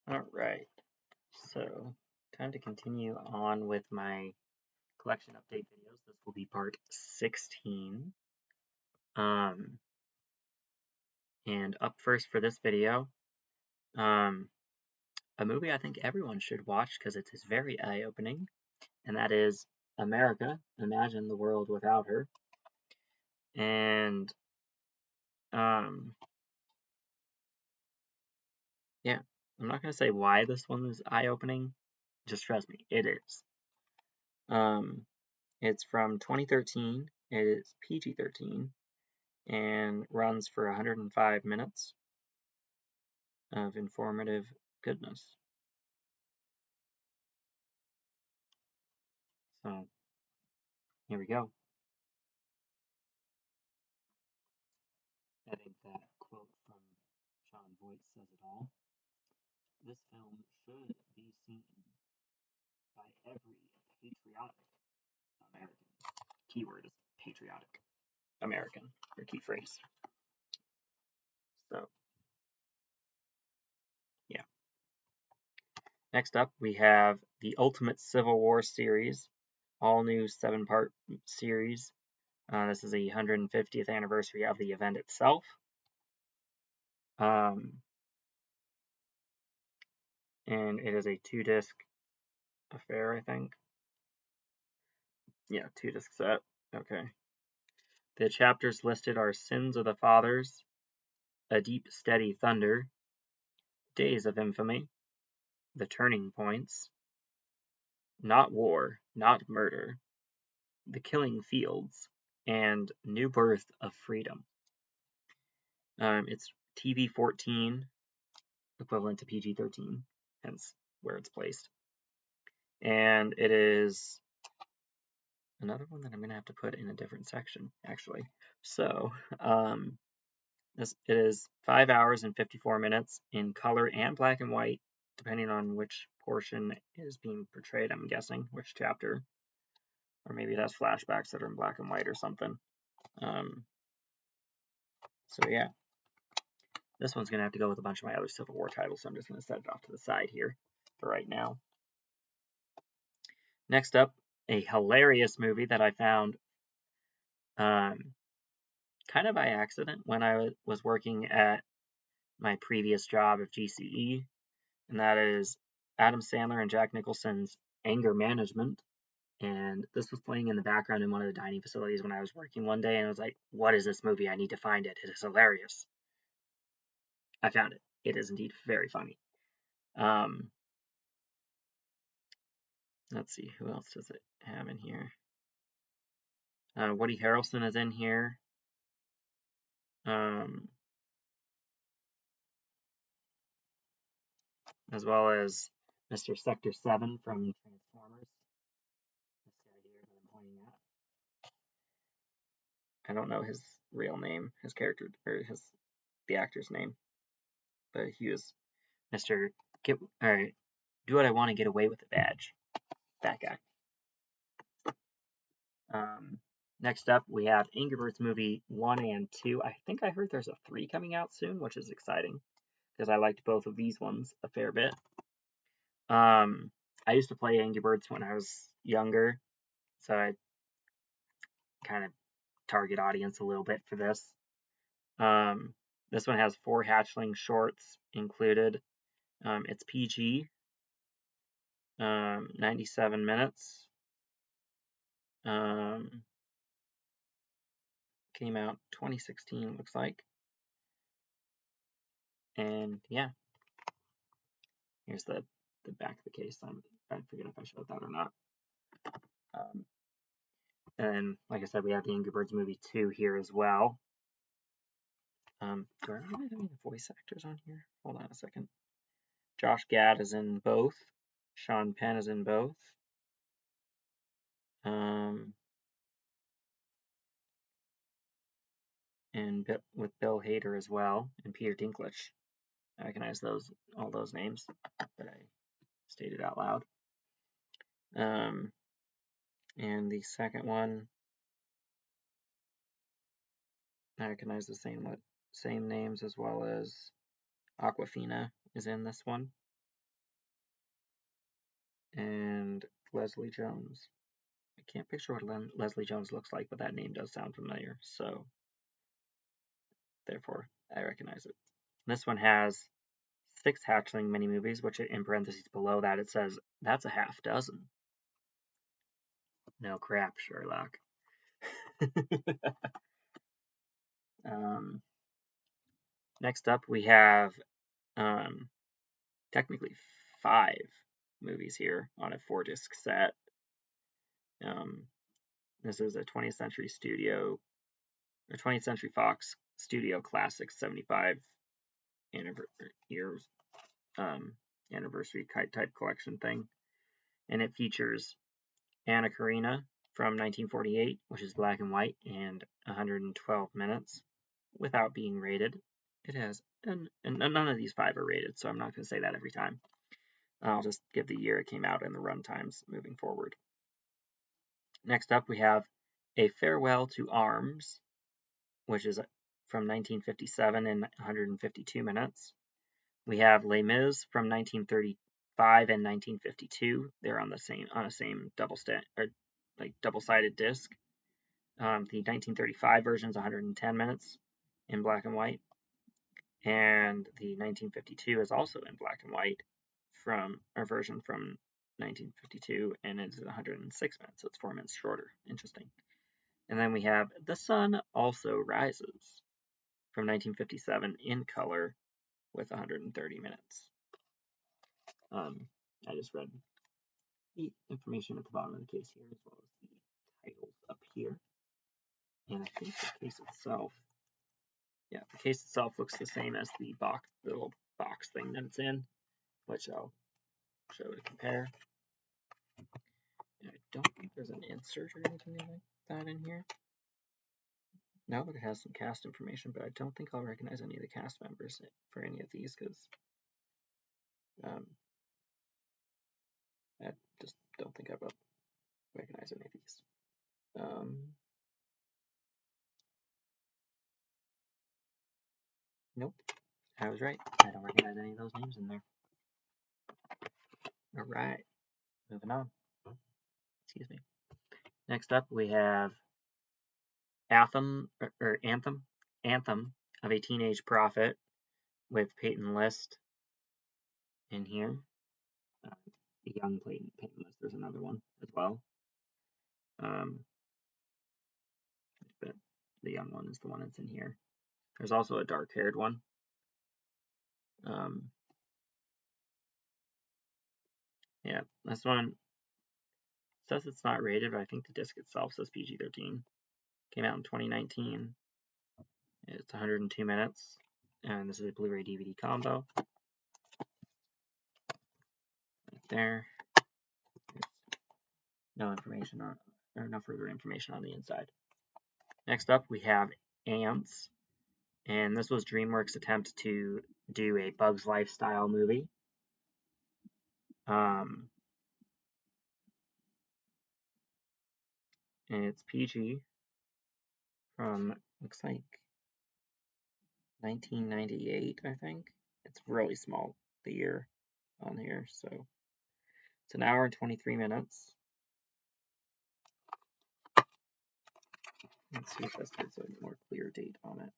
Alright, so time to continue on with my collection update videos. This will be part 16. Um, and up first for this video, a movie I think everyone should watch because it is very eye-opening, and that is America, Imagine the World Without Her. And, um, yeah, I'm not going to say why this one is eye-opening, just trust me, it is. It's from 2013, it is PG-13, and runs for 105 minutes of informative goodness. So, here we go. I think that quote from Jon Voight says it all. This film should be seen by every patriotic American. Keyword is patriotic American, or key phrase. So, yeah. Next up, we have the Ultimate Civil War series, all new 7-part series. This is the 150th anniversary of the event itself. And it is a 2-disc affair, I think. Yeah, 2-disc set. Okay. The chapters listed are Sins of the Fathers, A Deep Steady Thunder, Days of Infamy, The Turning Points, Not War, Not Murder, The Killing Fields, and New Birth of Freedom. It's TV-14, equivalent to PG-13, hence where it's placed. And it is another one that I'm going to have to put in a different section, actually. So, it is 5 hours and 54 minutes in color and black and white, depending on which portion is being portrayed, I'm guessing, which chapter. Or maybe it has flashbacks that are in black and white or something. So yeah. This one's going to have to go with a bunch of my other Civil War titles, so I'm just going to set it off to the side here for right now. Next up, a hilarious movie that I found kind of by accident when I was working at my previous job of GCE, and that is Adam Sandler and Jack Nicholson's Anger Management. And this was playing in the background in one of the dining facilities when I was working one day, and I was like, what is this movie? I need to find it. It is hilarious. I found it. It is indeed very funny. Let's see, who else does it have in here? Woody Harrelson is in here. As well as Mr. Sector 7 from Transformers. This guy here that I'm pointing at. I don't know his real name, his character, or the actor's name, but he was Mr. Do what I want to get away with it badge. That guy. Next up, we have Angry Birds movie 1 and 2. I think I heard there's a 3 coming out soon, which is exciting because I liked both of these ones a fair bit. I used to play Angry Birds when I was younger, so I kind of target audience a little bit for this. This one has 4 hatchling shorts included. It's PG, 97 minutes. Came out 2016, looks like. And yeah, here's the back of the case. I forget if I showed that or not. And like I said, we have the Angry Birds movie 2 here as well. Do I really have any voice actors on here? Hold on a second. Josh Gad is in both. Sean Penn is in both. And with Bill Hader as well, and Peter Dinklage. I recognize all those names that I stated out loud. And the second one, I recognize the same names, as well as Awkwafina is in this one. and Leslie Jones. I can't picture what Leslie Jones looks like, but that name does sound familiar, so therefore I recognize it. This one has 6 hatchling mini-movies, which in parentheses below that it says, that's a half dozen. No crap, Sherlock. Next up, we have technically 5 movies here on a 4-disc set. This is a 20th Century Fox Studio Classics 75 anniversary type collection thing, and it features Anna Karenina from 1948, which is black and white and 112 minutes without being rated. It has, and none of these 5 are rated, so I'm not going to say that every time. I'll just give the year it came out and the run times moving forward. Next up, we have A Farewell to Arms, which is from 1957 and 152 minutes. We have Les Mis from 1935 and 1952. They're on a same double-sided disc. The 1935 version is 110 minutes in black and white, and the 1952 is also in black and white version from 1952, and it's 106 minutes, so it's 4 minutes shorter. Interesting. And then we have The Sun Also Rises from 1957 in color with 130 minutes. I just read the information at the bottom of the case here, as well as the titles up here. And I think the case itself looks the same as the little box thing that it's in, which I'll show to compare. And I don't think there's an insert or anything like that in here. No, it has some cast information, but I don't think I'll recognize any of the cast members for any of these, because I just don't think I will recognize any of these. Nope, I was right. I don't recognize any of those names in there. All right, moving on. Excuse me. Next up, we have Anthem of a Teenage Prophet with Peyton List in here. The young Peyton List. There's another one as well. But the young one is the one that's in here. There's also a dark-haired one. Yeah, this one says it's not rated, but I think the disc itself says PG-13. Came out in 2019. It's 102 minutes, and this is a Blu-ray DVD combo. Right there. No information or no further information on the inside. Next up, we have Ants, and this was DreamWorks' attempt to do a Bugs Life style movie. And it's PG from, looks like 1998, I think. It's really small, the year on here, so it's 1 hour and 23 minutes. Let's see if this has a more clear date on it.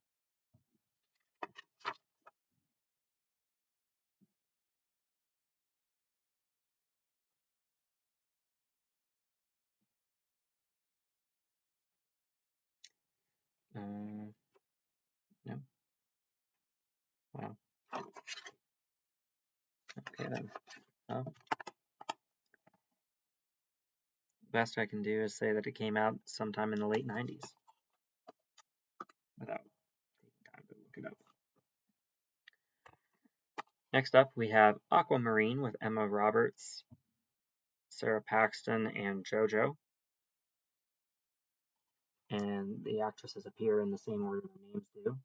No. Wow. Okay then. Well, best I can do is say that it came out sometime in the late 90s. Without taking time to look it up. Next up, we have Aquamarine with Emma Roberts, Sarah Paxton, and JoJo. And the actresses appear in the same order their names do.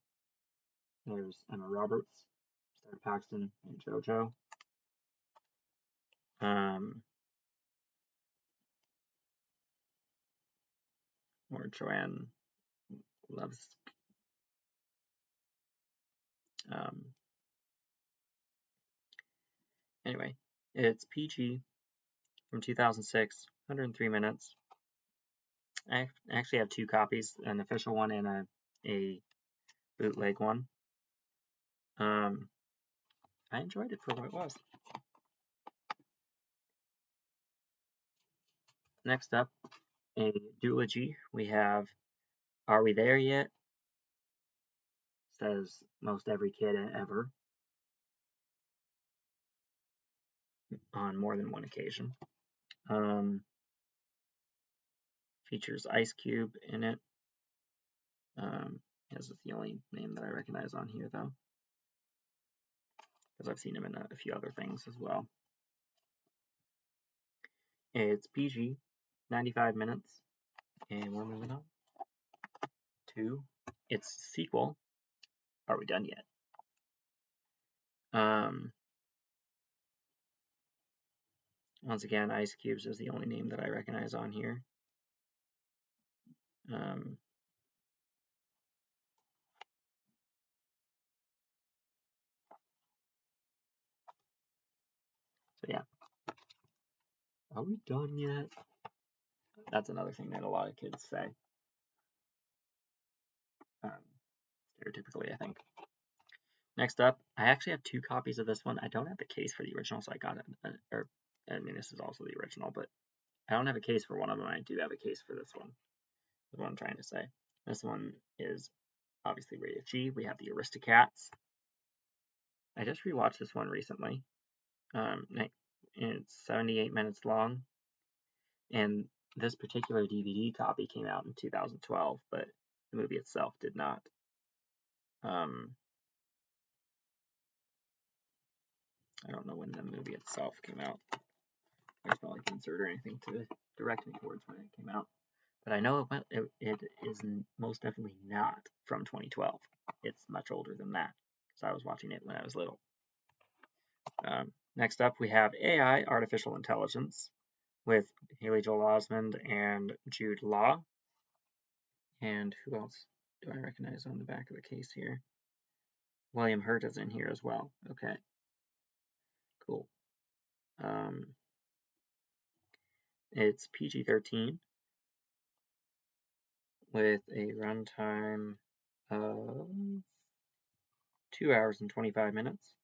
There's Emma Roberts, Sarah Paxton, and JoJo. Or Joanne Loves. Anyway, it's PG from 2006, 103 minutes. I actually have 2 copies, an official one and a bootleg one. I enjoyed it for what it was. Next up, a duology. We have Are We There Yet? Says most every kid ever on more than one occasion. Features Ice Cube in it. This is the only name that I recognize on here, though, because I've seen him in a few other things as well. It's PG, 95 minutes, and we're moving on to its sequel, Are We Done Yet? Once again, Ice Cubes is the only name that I recognize on here. So yeah. Are we done yet? That's another thing that a lot of kids say. Stereotypically, I think. Next up, I actually have 2 copies of this one. I don't have the case for the original, so I got it. This is also the original, but I don't have a case for one of them. I do have a case for this one. Is what I'm trying to say. This one is obviously rated G. We have the Aristocats. I just rewatched this one recently. It's 78 minutes long, and this particular DVD copy came out in 2012, but the movie itself did not. I don't know when the movie itself came out. There's no like insert or anything to direct me towards when it came out. But I know it is most definitely not from 2012. It's much older than that, because I was watching it when I was little. Next up, we have AI, Artificial Intelligence, with Haley Joel Osment and Jude Law. And who else do I recognize on the back of the case here? William Hurt is in here as well. Okay. Cool. It's PG-13 with a runtime of 2 hours and 25 minutes.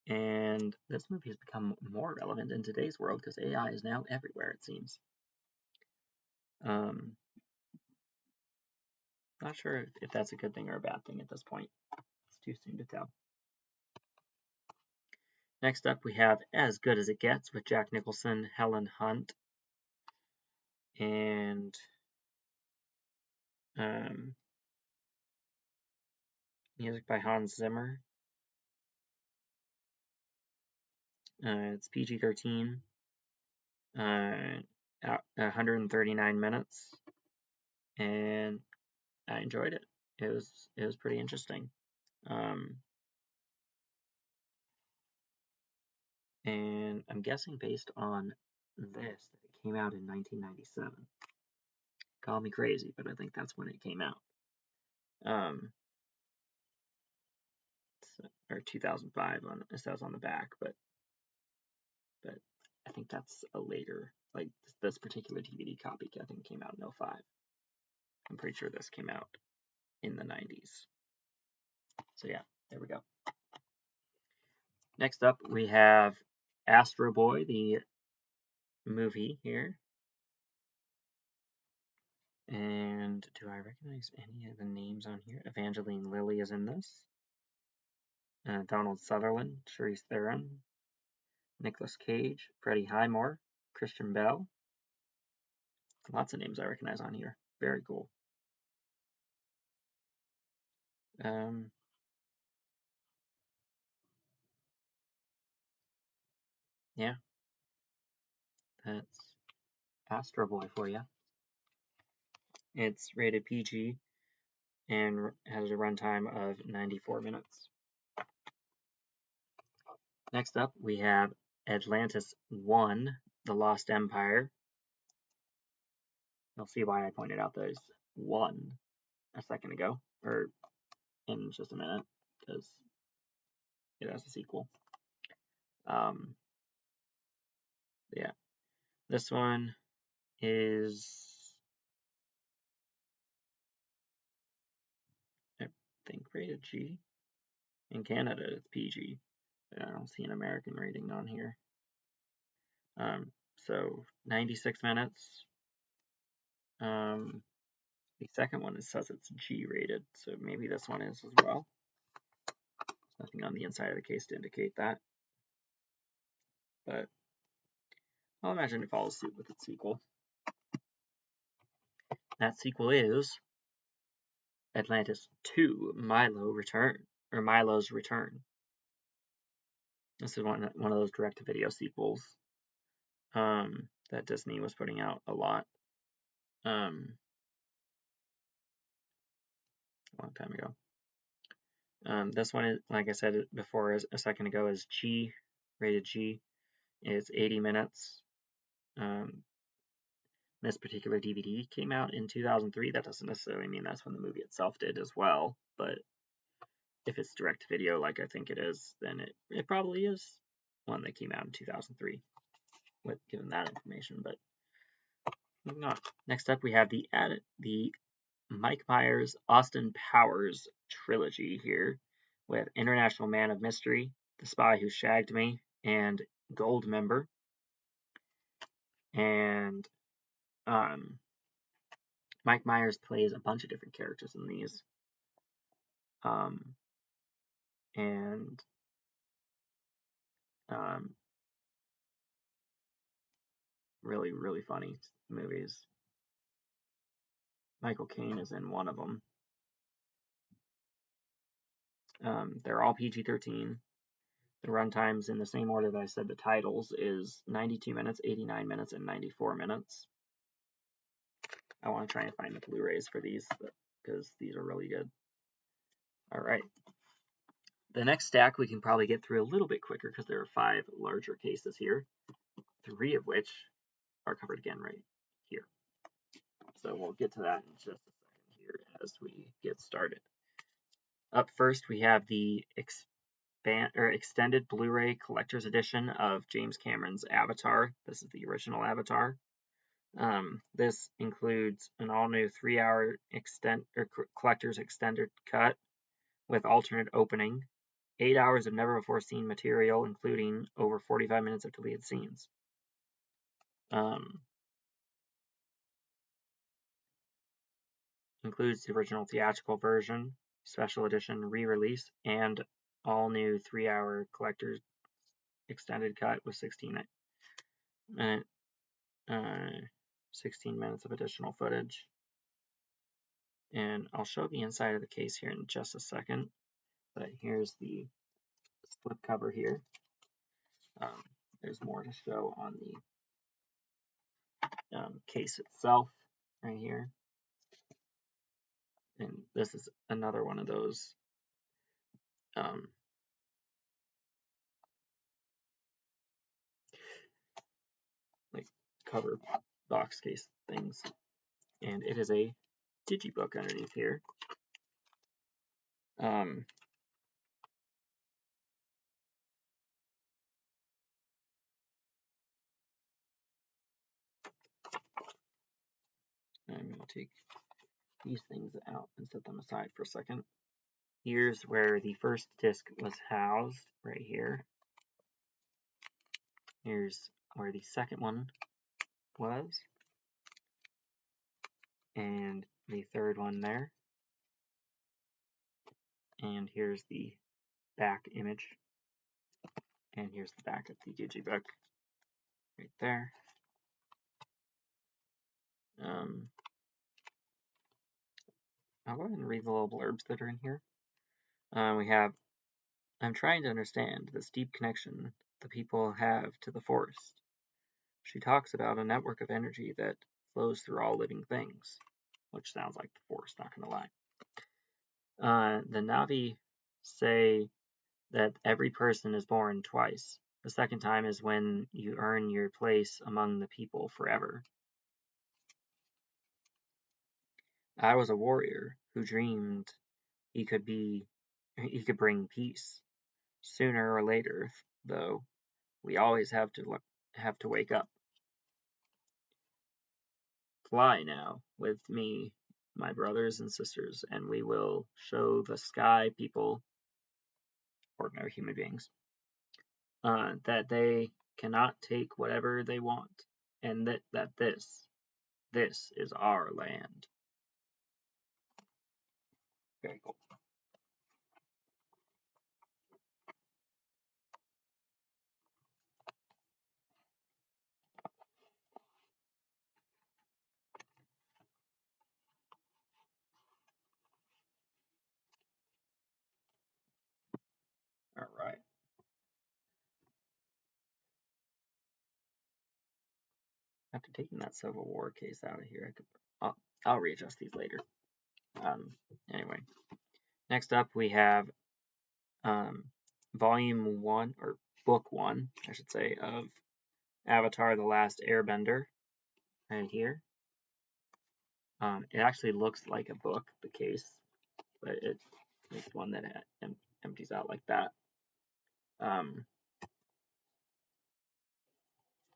And this movie has become more relevant in today's world because AI is now everywhere, it seems. Not sure if that's a good thing or a bad thing at this point. It's too soon to tell. Next up, we have As Good as It Gets with Jack Nicholson, Helen Hunt, and music by Hans Zimmer. It's PG-13, 139 minutes, and I enjoyed it. It was pretty interesting. And I'm guessing based on this that it came out in 1997. Call me crazy, but I think that's when it came out. Or 2005 it says on the back, but I think that's a later, like this particular DVD copy I think came out in 05. I'm pretty sure this came out in the 90s. So yeah, there we go. Next up, we have Astro Boy, the movie here. And do I recognize any of the names on here? Evangeline Lilly is in this. Donald Sutherland, Charlize Theron, Nicolas Cage, Freddie Highmore, Christian Bale. Lots of names I recognize on here. Very cool. Yeah, that's Astro Boy for you. It's rated PG and has a runtime of 94 minutes. Next up, we have Atlantis 1, The Lost Empire. You'll see why I pointed out there's 1 a second ago, or in just a minute, because it has a sequel. Yeah, this one is, I think, rated G. In Canada, it's PG. I don't see an American rating on here. So 96 minutes. The second one says it's G rated, so maybe this one is as well. There's nothing on the inside of the case to indicate that, but I'll imagine it follows suit with its sequel. That sequel is Atlantis 2: Milo's Return. This is one of those direct-to-video sequels that Disney was putting out a lot a long time ago. This one is, like I said before a second ago, is G, rated G. It's 80 minutes. This particular DVD came out in 2003. That doesn't necessarily mean that's when the movie itself did as well, but if it's direct to video like I think it is, then it probably is one that came out in 2003, given that information. But moving on. Next up, we have the Mike Myers Austin Powers trilogy here, with International Man of Mystery, The Spy Who Shagged Me, and Goldmember. And Mike Myers plays a bunch of different characters in these. And really, really funny movies. Michael Caine is in one of them. They're all PG-13. The runtimes, in the same order that I said the titles, is 92 minutes, 89 minutes, and 94 minutes. I want to try and find the Blu-rays for these, because these are really good. Alright. The next stack we can probably get through a little bit quicker, because there are 5 larger cases here, 3 of which are covered again right here. So we'll get to that in just a second here as we get started. Up first, we have the extended Blu-ray collector's edition of James Cameron's Avatar. This is the original Avatar. This includes an all-new 3-hour collector's extended cut with alternate opening, 8 hours of never-before-seen material, including over 45 minutes of deleted scenes. Includes the original theatrical version, special edition re-release, and all-new 3-hour collector's extended cut with 16 minutes of additional footage. And I'll show the inside of the case here in just a second, but here's the slip cover here. There's more to show on the case itself right here. And this is another one of those like cover box case things. And it is a digibook underneath here. I'm going to take these things out and set them aside for a second. Here's where the first disc was housed, right here. Here's where the second one was, and the third one there. And here's the back image, and here's the back of the digibook right there. I'll go ahead and read the little blurbs that are in here. We have, I'm trying to understand this deep connection the people have to the forest. She talks about a network of energy that flows through all living things, which sounds like the forest, not gonna lie. The Na'vi say that every person is born twice. The second time is when you earn your place among the people forever. I was a warrior who dreamed he could bring peace. Sooner or later, though, We always have to wake up. Fly now with me, my brothers and sisters, and we will show the sky people, ordinary human beings, that they cannot take whatever they want, and that this is our land. Very cool. All right. After taking that Civil War case out of here, I'll readjust these later. Anyway, next up we have Volume 1, or Book 1, I should say, of Avatar: The Last Airbender, right here. It actually looks like a book, the case, but it's one that empties out like that.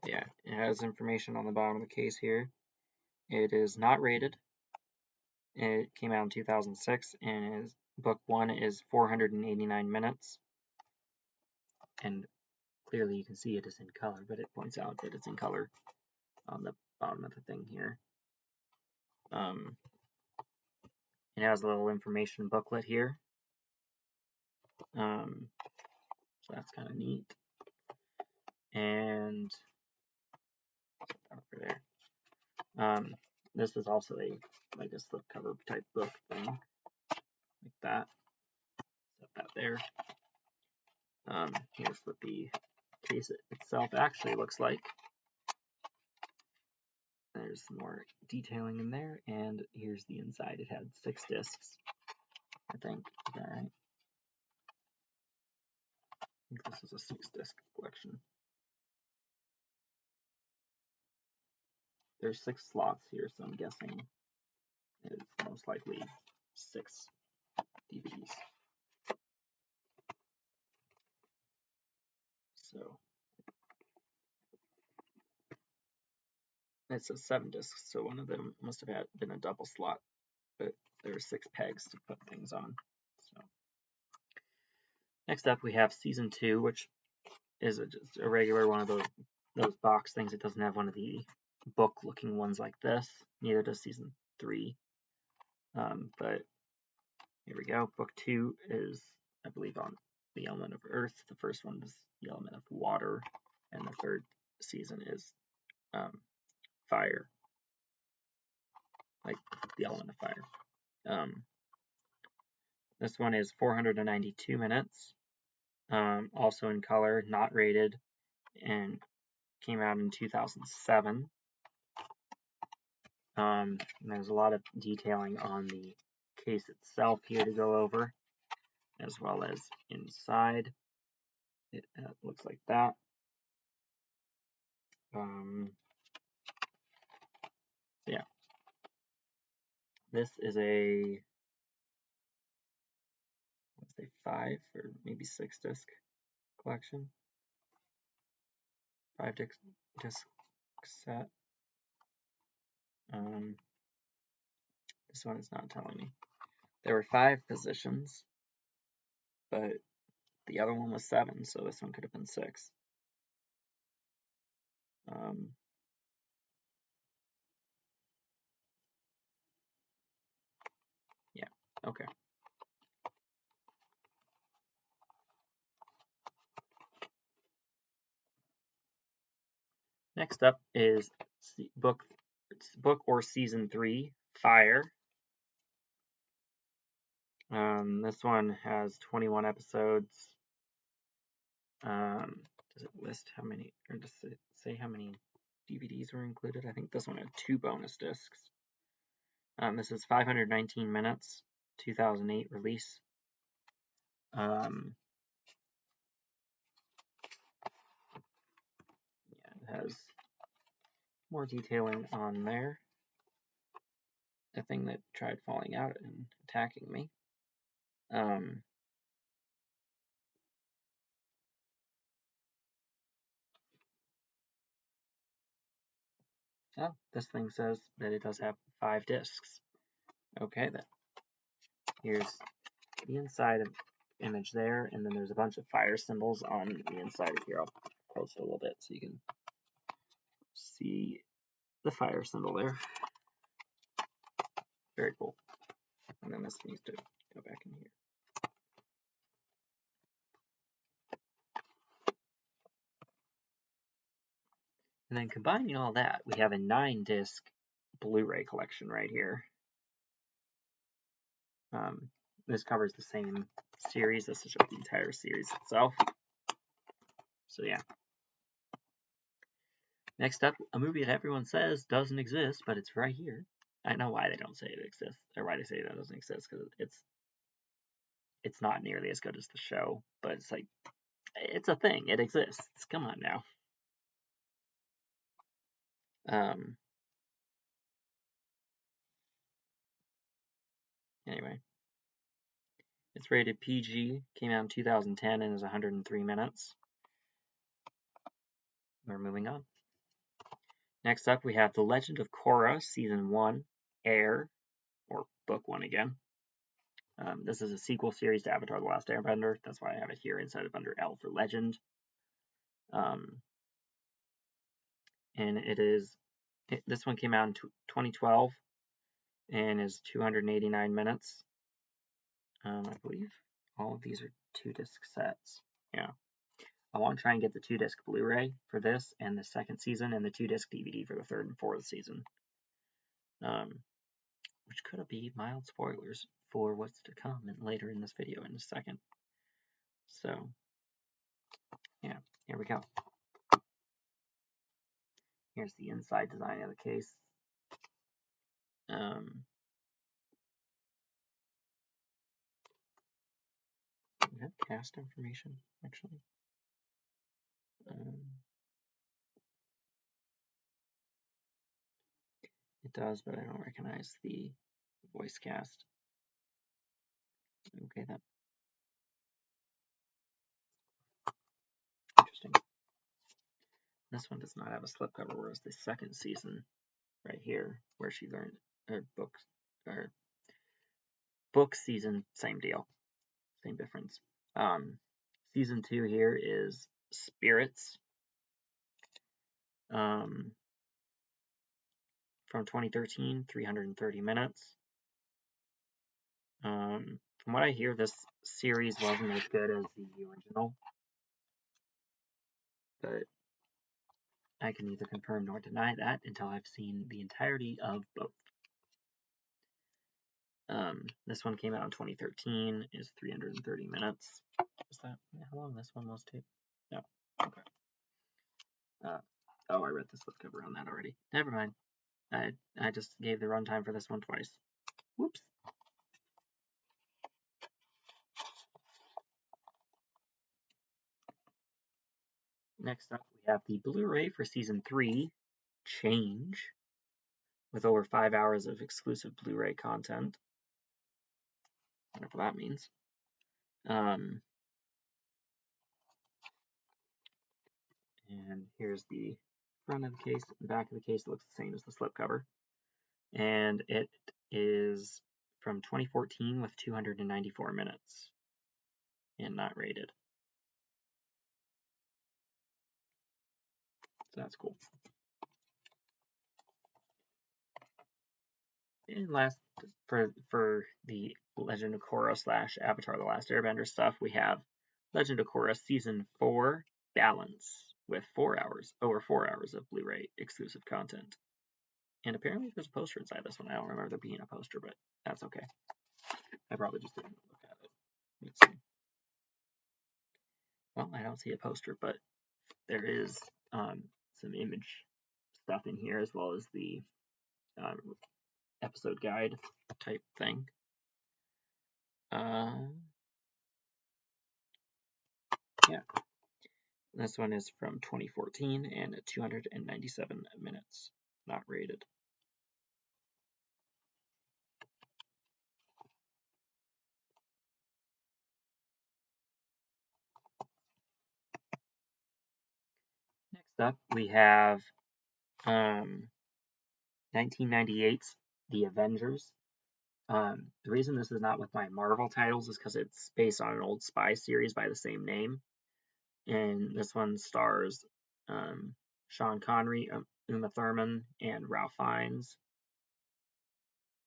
Yeah, it has information on the bottom of the case here. It is not rated. It came out in 2006, and book 1 is 489 minutes. And clearly you can see it is in color, but it points out that it's in color on the bottom of the thing here. It has a little information booklet here. So that's kind of neat. And over there. This is also like a slipcover type book thing, like that. Set that there. Here's what the case itself actually looks like. There's more detailing in there, and here's the inside. It had 6 discs, I think. Is that right? I think this is a 6-disc collection. There's 6 slots here, so I'm guessing it's most likely 6 DVDs. So it says 7 discs, so one of them must have been a double slot, but there are 6 pegs to put things on. So next up we have season 2, which is just a regular one of those box things. It doesn't have one of the book-looking ones like this. Neither does season 3. But here we go. Book 2 is, I believe, on the element of earth. The first one is the element of water, and the third season is fire, like the element of fire. This one is 492 minutes, also in color, not rated, and came out in 2007. There's a lot of detailing on the case itself here to go over, as well as inside. It looks like that. Yeah. This is a, let's say 5 or maybe 6 disc collection. 5 disc set. This one is not telling me. There were 5 positions, but the other one was 7, so this one could have been 6. Yeah, okay. Next up is book or season 3, Fire. This one has 21 episodes. Does it list how many, or does it say how many DVDs were included? I think this one had 2 bonus discs. This is 519 minutes, 2008 release. Yeah, it has more detailing on there. The thing that tried falling out and attacking me. Oh, this thing says that it does have 5 discs. Okay, then. Here's the inside of image there, and then there's a bunch of fire symbols on the inside of here. I'll close it a little bit so you can see the fire symbol there. Very cool. And then this needs to go back in here. And then combining all that, we have a 9-disc Blu-ray collection right here. This covers the same series. This is just the entire series itself. So yeah. Next up, a movie that everyone says doesn't exist, but it's right here. I know why they don't say it exists, or why they say that doesn't exist, because it's not nearly as good as the show, but it's like, it's a thing. It exists. Come on now. Anyway. It's rated PG, came out in 2010, and is 103 minutes. We're moving on. Next up, we have The Legend of Korra, Season 1, Air, or Book 1 again. This is a sequel series to Avatar The Last Airbender. That's why I have it here instead of under L for Legend. And this one came out in 2012 and is 289 minutes. I believe all of these are 2-disc sets. Yeah. I want to try and get the 2-disc Blu-ray for this and the second season, and the 2-disc DVD for the third and fourth season. Which could be mild spoilers for what's to come later in this video in a second. So, yeah, here we go. Here's the inside design of the case. We have cast information, actually. It does, but I don't recognize the voice cast. Okay, then. Interesting. This one does not have a slipcover, whereas the second season, right here, where she learned her book season, same deal, same difference. Season 2 here is Spirits. From 2013, 330 minutes. From what I hear, this series wasn't as good as the original, but I can neither confirm nor deny that until I've seen the entirety of both. This one came out in 2013, is 330 minutes. Is that how long this one was too? No. Okay. Oh, I read the slipcover on that already. Never mind. I just gave the runtime for this one twice. Whoops. Next up, we have the Blu-ray for Season 3, Change, with over 5 hours of exclusive Blu-ray content. Whatever that means. And here's the front of the case. The back of the case looks the same as the slipcover. And it is from 2014 with 294 minutes. And not rated. So that's cool. And last, for the Legend of Korra / Avatar The Last Airbender stuff, we have Legend of Korra Season 4, Balance, with over 4 hours of Blu-ray exclusive content. And apparently there's a poster inside this one. I don't remember there being a poster, but that's okay. I probably just didn't look at it. Let's see. Well, I don't see a poster, but there is some image stuff in here, as well as the episode guide type thing. Yeah. This one is from 2014 and 297 minutes, not rated. Next up, we have 1998's The Avengers. The reason this is not with my Marvel titles is because it's based on an old spy series by the same name. And this one stars Sean Connery, Uma Thurman, and Ralph Fiennes.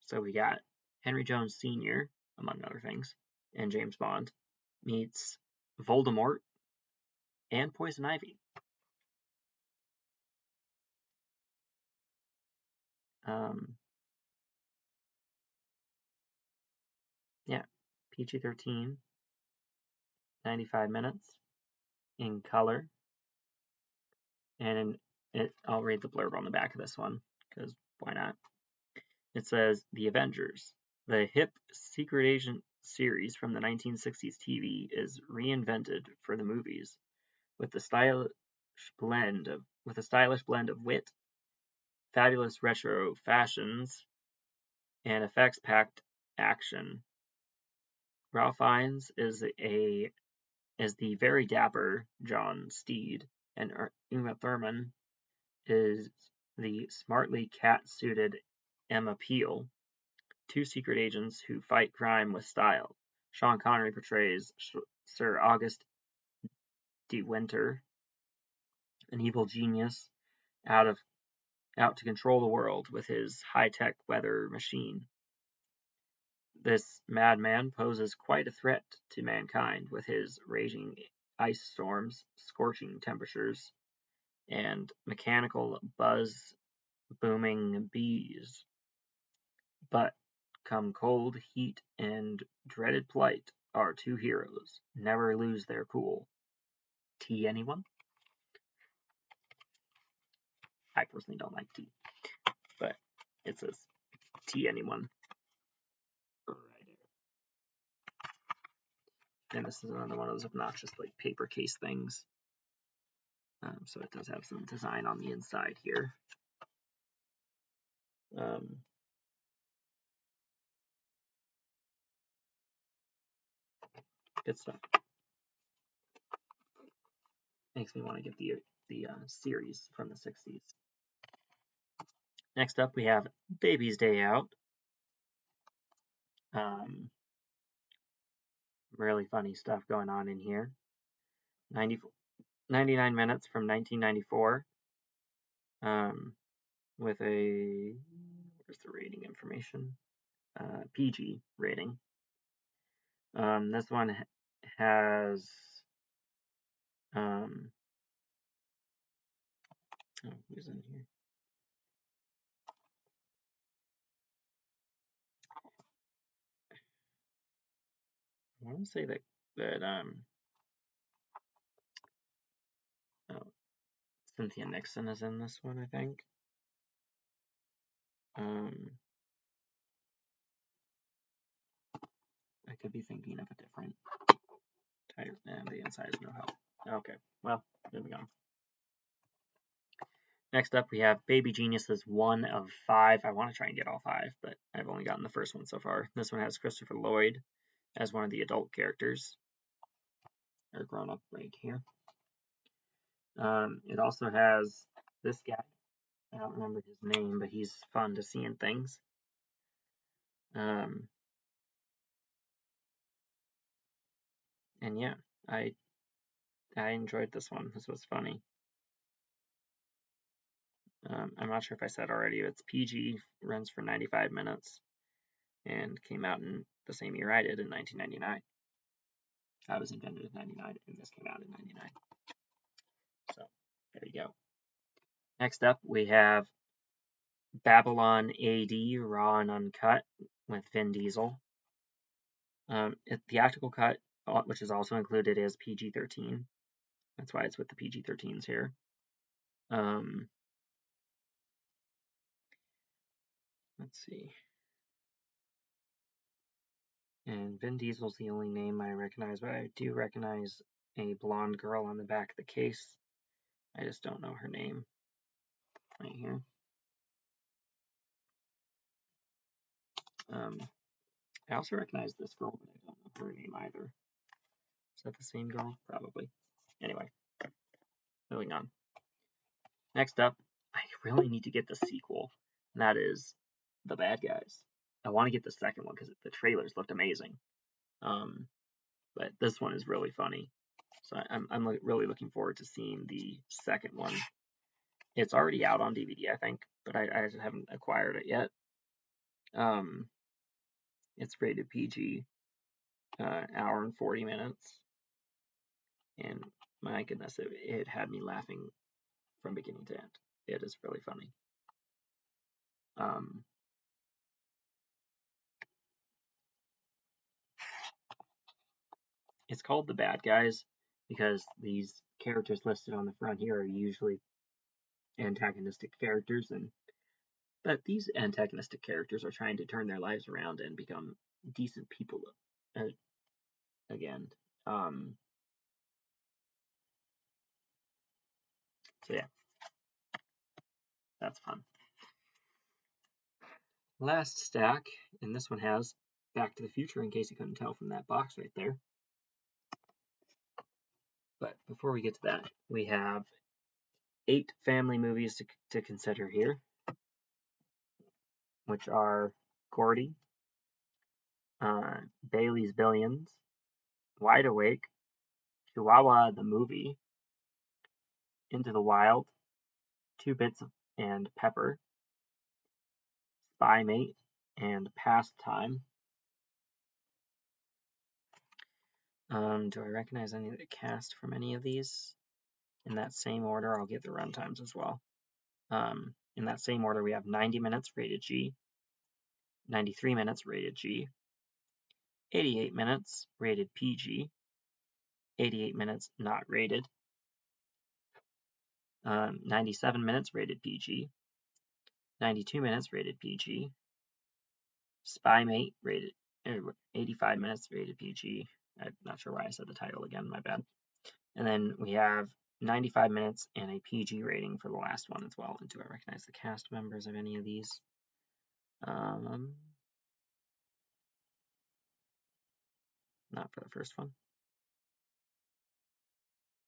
So we got Henry Jones Sr., among other things, and James Bond meets Voldemort and Poison Ivy. Yeah, PG-13, 95 minutes, in color, and I'll read the blurb on the back of this one, because why not? It says, The Avengers, the hip secret agent series from the 1960s TV, is reinvented for the movies with a stylish blend of wit, fabulous retro fashions, and effects-packed action. Ralph Fiennes is the very dapper John Steed, and Uma Thurman is the smartly cat-suited Emma Peel, two secret agents who fight crime with style. Sean Connery portrays Sir August de Winter, an evil genius out to control the world with his high-tech weather machine. This madman poses quite a threat to mankind with his raging ice storms, scorching temperatures, and mechanical buzz-booming bees. But come cold, heat, and dreaded plight, our two heroes never lose their cool. Tea, anyone? I personally don't like tea, but it says tea, anyone? Right. And this is another one of those obnoxious paper case things. So it does have some design on the inside here. Good stuff. Makes me want to get the series from the 60s. Next up, we have Baby's Day Out. Really funny stuff going on in here. 99 minutes from 1994. With a, where's the rating information? PG rating. This one has who's in here? I want to say that Cynthia Nixon is in this one, I think. I could be thinking of a different title. And the inside is no help. Okay, well, moving on. Next up, we have Baby Geniuses 1 of 5. I want to try and get all 5, but I've only gotten the first one so far. This one has Christopher Lloyd as one of the adult characters. Or grown up right here. It also has this guy. I don't remember his name, but he's fun to see in things. And yeah, I enjoyed this one. This was funny. I'm not sure if I said already, it's PG, runs for 95 minutes, and came out in the same year I did, in 1999. I was invented in 99, and this came out in 99. So, there you go. Next up, we have Babylon AD, Raw and Uncut, with Vin Diesel. The theatrical cut, which is also included, is PG-13. That's why it's with the PG-13s here. Let's see. And Vin Diesel's the only name I recognize, but I do recognize a blonde girl on the back of the case. I just don't know her name. Right here. I also recognize this girl, but I don't know her name either. Is that the same girl? Probably. Anyway, moving on. Next up, I really need to get the sequel. and that is The Bad Guys. I want to get the second one because the trailers looked amazing. But this one is really funny. So I'm really looking forward to seeing the second one. It's already out on DVD, I think, but I just haven't acquired it yet. It's rated PG, hour and 40 minutes, and my goodness, it had me laughing from beginning to end. It is really funny. It's called The Bad Guys because these characters listed on the front here are usually antagonistic characters, but these antagonistic characters are trying to turn their lives around and become decent people again. So yeah, that's fun. Last stack, and this one has Back to the Future, in case you couldn't tell from that box right there. But before we get to that, we have 8 family movies to consider here, which are Gordy, Bailey's Billions, Wide Awake, Chihuahua the Movie, Into the Wild, Two Bits and Pepper, Spy Mate, and Pastime. Do I recognize any of the cast from any of these? In that same order, I'll get the runtimes as well. In that same order, we have 90 minutes rated G, 93 minutes rated G, 88 minutes rated PG, 88 minutes not rated, 97 minutes rated PG, 92 minutes rated PG, Spy Mate rated 85 minutes rated PG. I'm not sure why I said the title again, my bad. And then we have 95 minutes and a PG rating for the last one as well. And do I recognize the cast members of any of these? Not for the first one.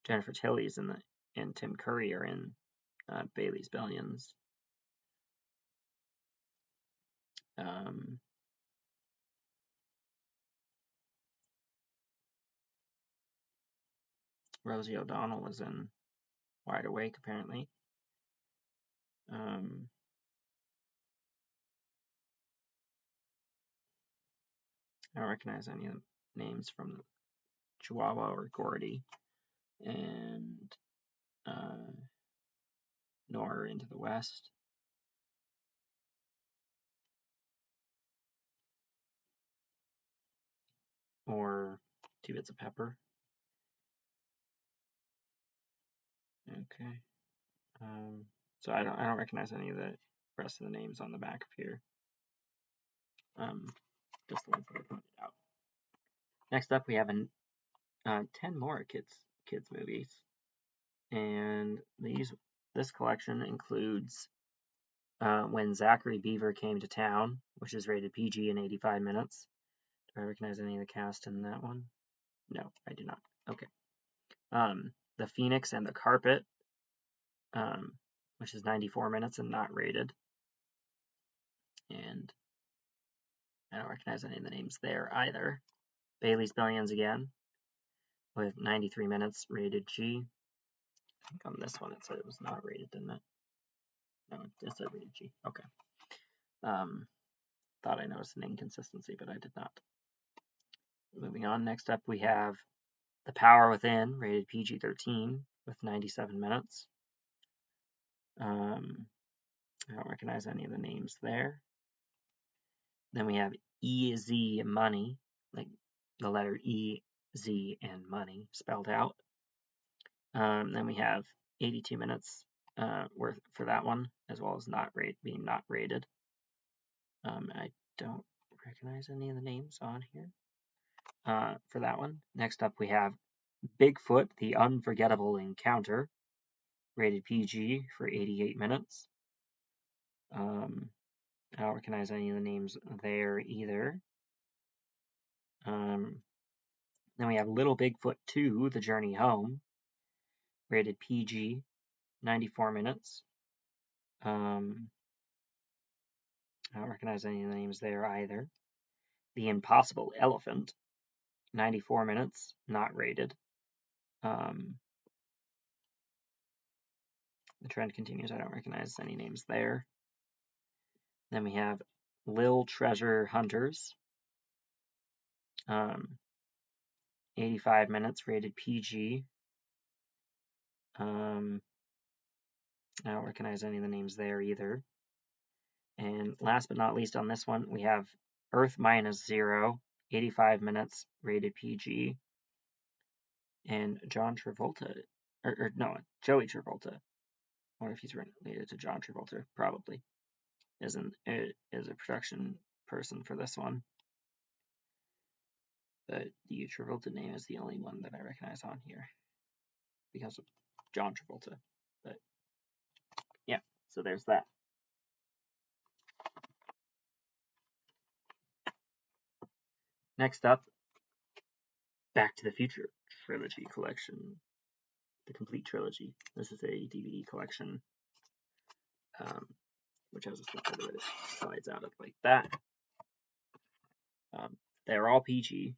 Jennifer Tilly's and Tim Curry are in Bailey's Billions. Rosie O'Donnell was in Wide Awake, apparently. I don't recognize any of the names from Chihuahua or Gordy, and nor Into the West. Or Two Bits of Pepper. Okay. So I don't recognize any of the rest of the names on the back of here. Just the ones that I pointed out. Next up, we have 10 more kids movies, and this collection includes When Zachary Beaver Came to Town, which is rated PG and 85 minutes. Do I recognize any of the cast in that one? No, I do not. Okay. The Phoenix and the Carpet, which is 94 minutes and not rated. And I don't recognize any of the names there either. Bailey's Billions again, with 93 minutes, rated G. I think on this one it said it was not rated, didn't it? No, it said rated G. Okay. Thought I noticed an inconsistency, but I did not. Moving on, next up we have The Power Within, rated PG-13, with 97 minutes. I don't recognize any of the names there. Then we have E-Z Money, like the letter E, Z, and money spelled out. Then we have 82 minutes worth for that one, as well as being not rated. I don't recognize any of the names on here for that one. Next up, we have Bigfoot, The Unforgettable Encounter, rated PG for 88 minutes. I don't recognize any of the names there either. Then we have Little Bigfoot 2, The Journey Home, rated PG, 94 minutes. I don't recognize any of the names there either. The Impossible Elephant, 94 minutes, not rated. The trend continues. I don't recognize any names there. Then we have Lil Treasure Hunters, 85 minutes, rated PG. I don't recognize any of the names there either. And last but not least on this one, we have Earth Minus Zero, 85 minutes, rated PG. And John Travolta, Joey Travolta. I wonder if he's related to John Travolta. Probably is a production person for this one. But the Travolta name is the only one that I recognize on here because of John Travolta. But yeah, so there's that. Next up, Back to the Future Trilogy Collection, the complete trilogy. This is a DVD collection, which has a slip that it slides out of like that. They're all PG,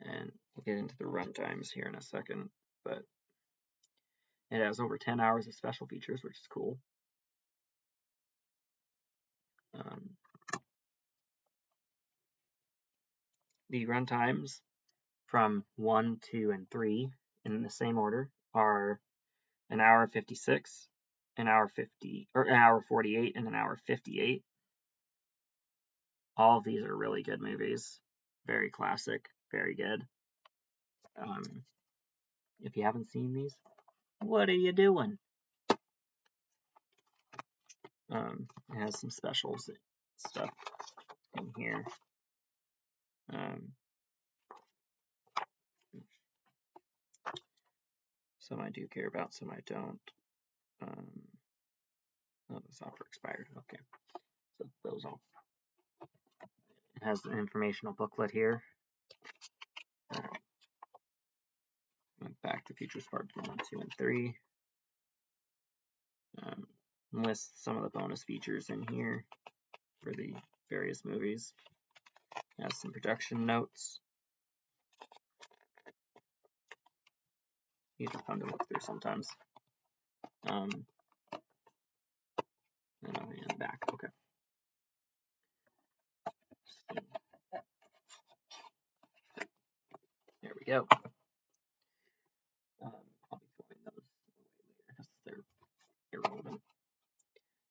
and we'll get into the run times here in a second, but it has over 10 hours of special features, which is cool. The run times from 1, 2, and 3 in the same order are an hour 56, an hour 48, and an hour 58. All of these are really good movies. Very classic, very good. If you haven't seen these, what are you doing? It has some specials stuff in here. Some I do care about, some I don't. Oh, the software expired. Okay, so those all. It has an informational booklet here. Back to Future Part 1, 2, and 3. Lists some of the bonus features in here for the various movies. It has some production notes. These are fun to look through sometimes. And over in the back. Okay. There we go. I'll be throwing those away later because they're irrelevant.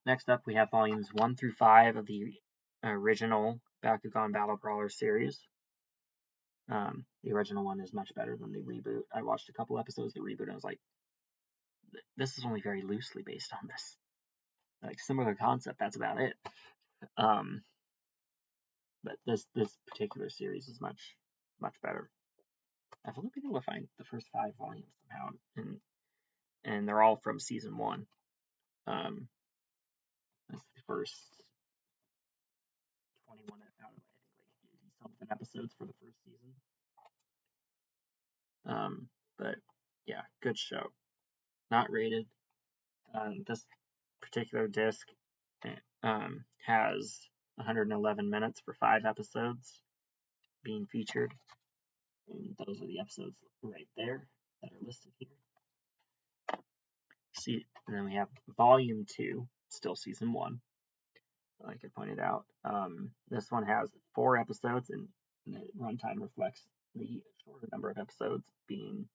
Next up, we have volumes 1 through 5 of the original Bakugan Battle Brawler series. The original one is much better than the reboot. I watched a couple episodes of the reboot and I was like, this is only very loosely based on this. Like, similar concept, that's about it. But this particular series is much better. I've only been able to find the first 5 volumes somehow, and they're all from season 1. That's the first 21 out of, I think, like 80-something episodes for the first season. But yeah, good show. Not rated. This particular disc has 111 minutes for 5 episodes being featured. And those are the episodes right there that are listed here. See, and then we have Volume 2, still Season 1, like I pointed out. This one has 4 episodes, and the runtime reflects the shorter number of episodes, being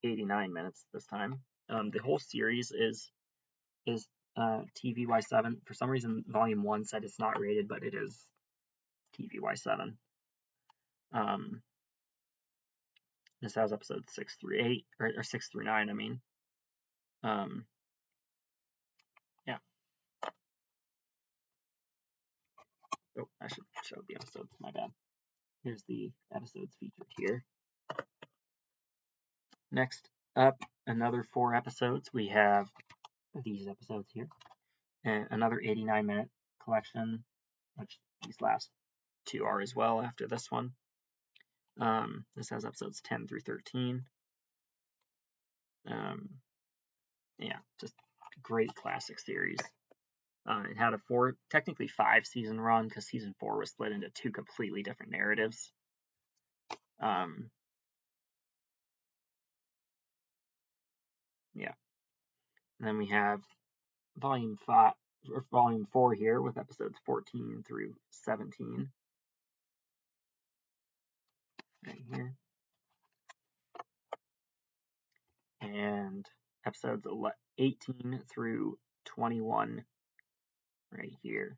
89 minutes this time. The whole series is TVY7. For some reason, Volume 1 said it's not rated, but it is TVY7. This has episodes 6 through 8, or 6 through 9, I mean. Yeah. Oh, I should show the episodes, my bad. Here's the episodes featured here. Next up, another 4 episodes. We have these episodes here. And another 89-minute collection, which these last 2 are as well after this one. This has episodes 10 through 13. Yeah, just great classic series. It had a technically 5-season run because season 4 was split into 2 completely different narratives. Yeah. And then we have volume 4 here with episodes 14 through 17. Right here. And episodes 18 through 21 right here.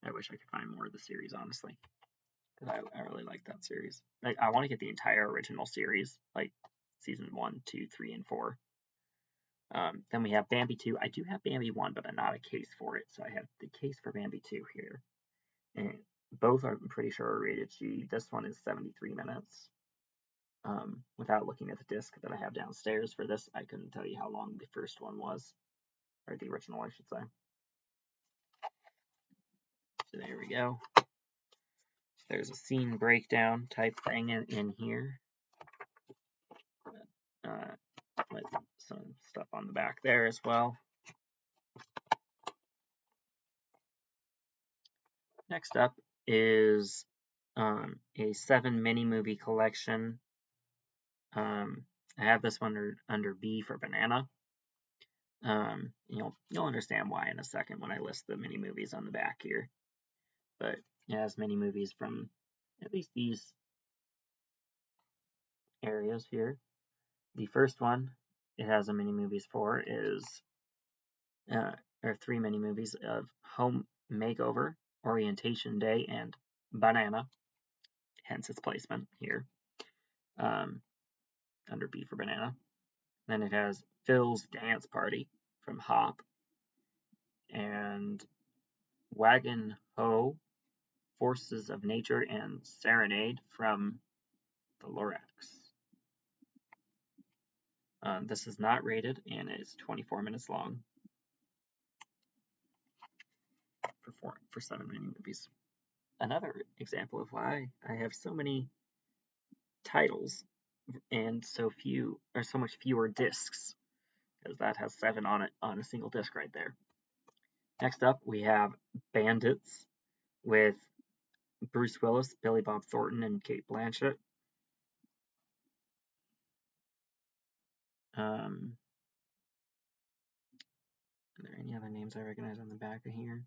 I wish I could find more of the series, honestly, because I really like that series. Like, I want to get the entire original series, like season 1, 2, 3, and 4. Then we have Bambi 2. I do have Bambi 1, but I'm not a case for it, so I have the case for Bambi 2 here. And both are, I'm pretty sure, are rated G. This one is 73 minutes. Without looking at the disc that I have downstairs for this, I couldn't tell you how long the first one was, or the original, I should say. So there we go. There's a scene breakdown type thing in here. With some stuff on the back there as well. Next up is a 7 mini movie collection. I have this one under B for banana. You'll understand why in a second when I list the mini movies on the back here. But it has mini movies from at least these areas here. The first one it has a mini movies for is or 3 mini movies of Home Makeover, Orientation Day, and Banana. Hence its placement here. Under B for banana. Then it has Phil's Dance Party from Hop and Wagon Ho, Forces of Nature, and Serenade from the Lorax. This is not rated and is 24 minutes long for 7 mini movies. Another example of why I have so many titles and so much fewer discs, because that has 7 on it on a single disc right there. Next up, we have Bandits with Bruce Willis, Billy Bob Thornton, and Cate Blanchett. Are there any other names I recognize on the back of here?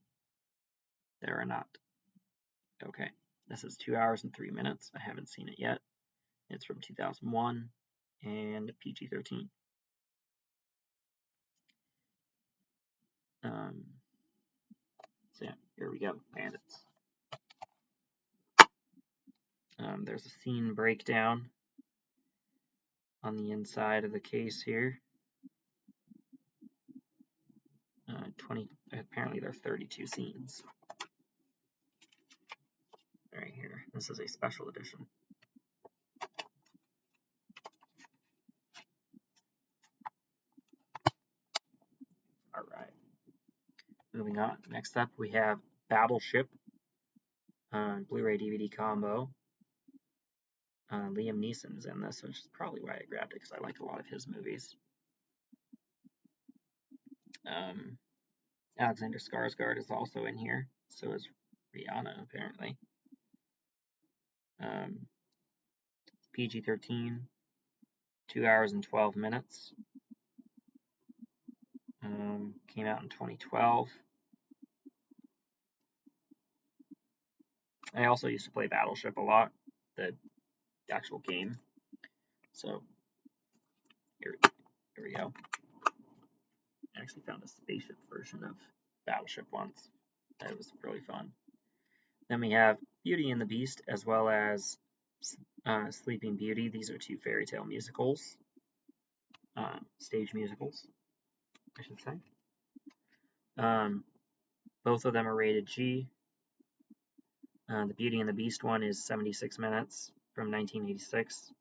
There are not. Okay, this is 2 hours and 3 minutes. I haven't seen it yet. It's from 2001 and PG-13. So yeah, here we go, Bandits. There's a scene breakdown on the inside of the case here. 20. Apparently there are 32 scenes. Right here. This is a special edition. All right. Moving on. Next up, we have Battleship, Blu-ray DVD combo. Liam Neeson's in this, which is probably why I grabbed it, because I like a lot of his movies. Alexander Skarsgård is also in here. So is Rihanna, apparently. PG-13, 2 hours and 12 minutes. Came out in 2012. I also used to play Battleship a lot, the actual game. So here we go. I actually found a spaceship version of Battleship once. That was really fun. Then we have Beauty and the Beast, as well as Sleeping Beauty. These are 2 fairy tale musicals, stage musicals, I should say. Both of them are rated G. The Beauty and the Beast one is 76 minutes from 1986.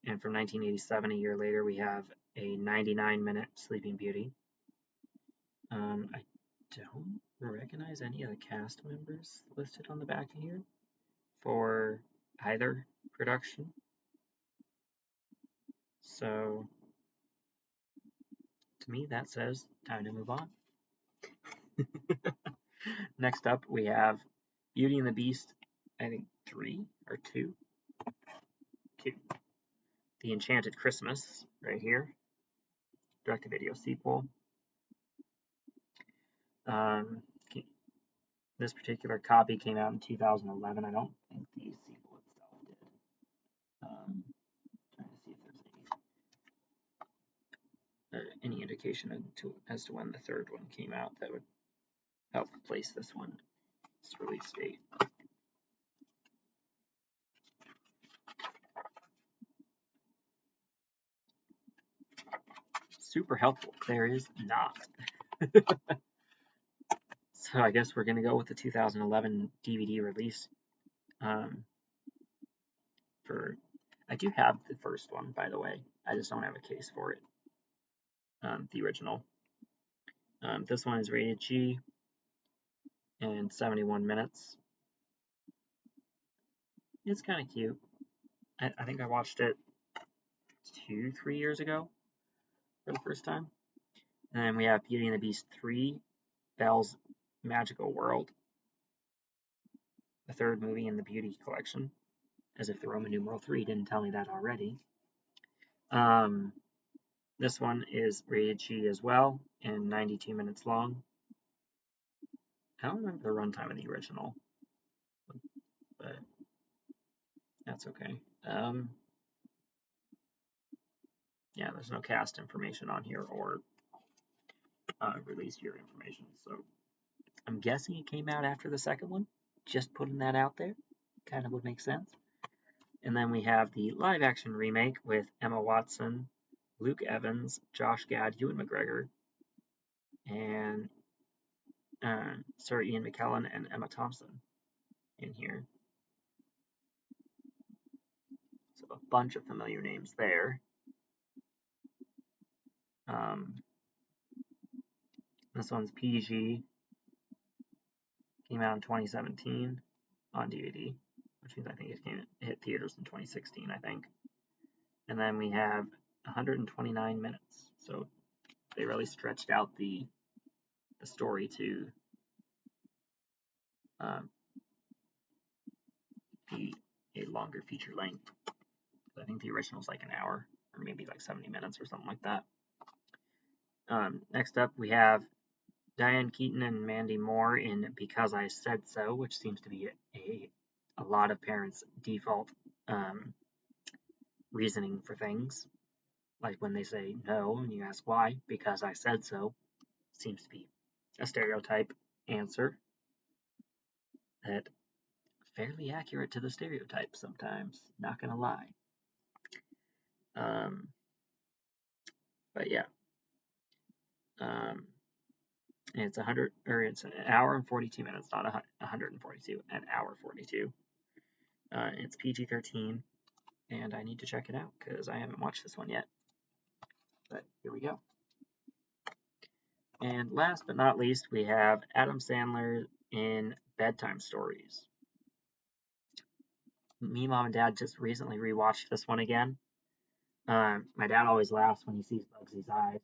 And from 1987, a year later, we have a 99-minute Sleeping Beauty. I don't recognize any of the cast members listed on the back here for either production. So To me, that says time to move on. Next up, we have Beauty and the Beast, I think 3 or 2? 2. The Enchanted Christmas, right here. Direct-to-video sequel. This particular copy came out in 2011. I don't think the sequel itself did. Trying to see if there's any indication as to when the third one came out that would help place this one, its release date. Super helpful. There is not. So I guess we're going to go with the 2011 DVD release. I do have the first one, by the way. I just don't have a case for it. The original. This one is rated G and 71 minutes. It's kind of cute. I think I watched it 2-3 years ago for the first time. And then we have Beauty and the Beast 3, Belle's Magical World, the third movie in the Beauty collection, as if the Roman numeral 3 didn't tell me that already. This one is rated G as well, and 92 minutes long. I don't remember the runtime of the original, but that's okay. Yeah, there's no cast information on here or release year information, so I'm guessing it came out after the second one. Just putting that out there. Kind of would make sense. And then we have the live-action remake with Emma Watson, Luke Evans, Josh Gad, Ewan McGregor, and Sir Ian McKellen and Emma Thompson in here. So a bunch of familiar names there. This one's PG. Came out in 2017 on DVD, which means I think it hit theaters in 2016, I think. And then we have 129 minutes. So they really stretched out the story to be a longer feature length. I think the original is like an hour, or maybe like 70 minutes or something like that. Next up, we have Diane Keaton and Mandy Moore in Because I Said So, which seems to be a lot of parents' default reasoning for things. Like when they say no, and you ask why, because I said so, seems to be a stereotype answer that fairly accurate to the stereotype sometimes, not gonna lie. But yeah. It's it's an hour and 42 minutes, not 142, an hour 42. It's PG-13, and I need to check it out because I haven't watched this one yet. But here we go. And last but not least, we have Adam Sandler in Bedtime Stories. Me, Mom, and Dad just recently rewatched this one again. My dad always laughs when he sees Bugsy's eyes.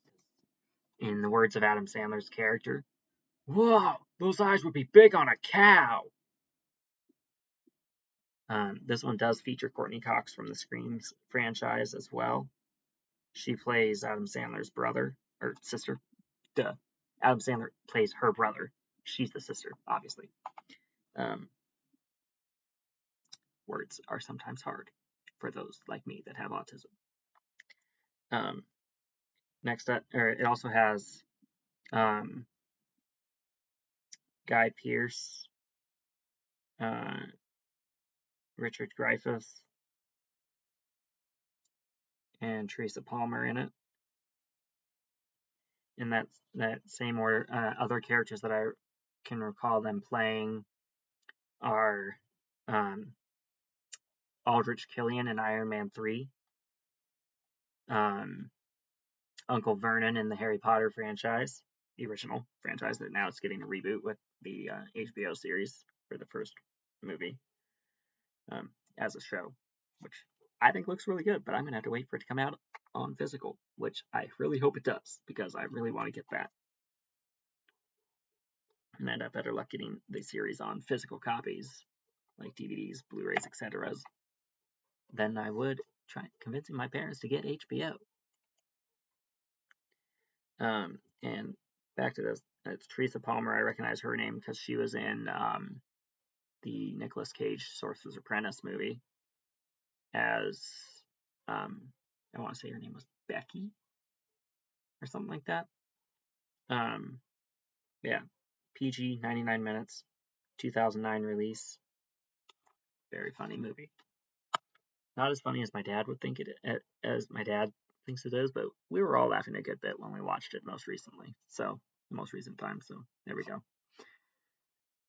In the words of Adam Sandler's character, "Whoa, those eyes would be big on a cow." This one does feature Courteney Cox from the Screams franchise as well. She plays Adam Sandler's brother, or sister. Duh. Adam Sandler plays her brother. She's the sister, obviously. Words are sometimes hard for those like me that have autism. Next up, it also has Guy Pearce, Richard Dreyfuss, and Teresa Palmer in it. In that same order, other characters that I can recall them playing are Aldrich Killian in Iron Man 3, Uncle Vernon in the Harry Potter franchise, the original franchise that now it's getting a reboot with the HBO series for the first movie as a show, which I think looks really good, but I'm gonna have to wait for it to come out on physical, which I really hope it does, because I really want to get that. And I'd have better luck getting the series on physical copies, like DVDs, Blu-rays, etc., than I would try convincing my parents to get HBO. And back to this, it's Teresa Palmer. I recognize her name because she was in the Nicolas Cage Sorcerer's Apprentice movie as, I want to say her name was Becky or something like that. Yeah, PG, 99 minutes, 2009 release. Very funny movie. Not as funny as my dad would think as my dad thinks it is, but we were all laughing a good bit when we watched it most recently. So, the most recent time. So, there we go.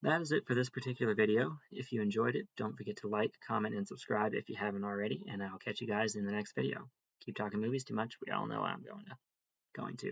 That is it for this particular video. If you enjoyed it, don't forget to like, comment, and subscribe if you haven't already, and I'll catch you guys in the next video. Keep talking movies too much, we all know I'm going to.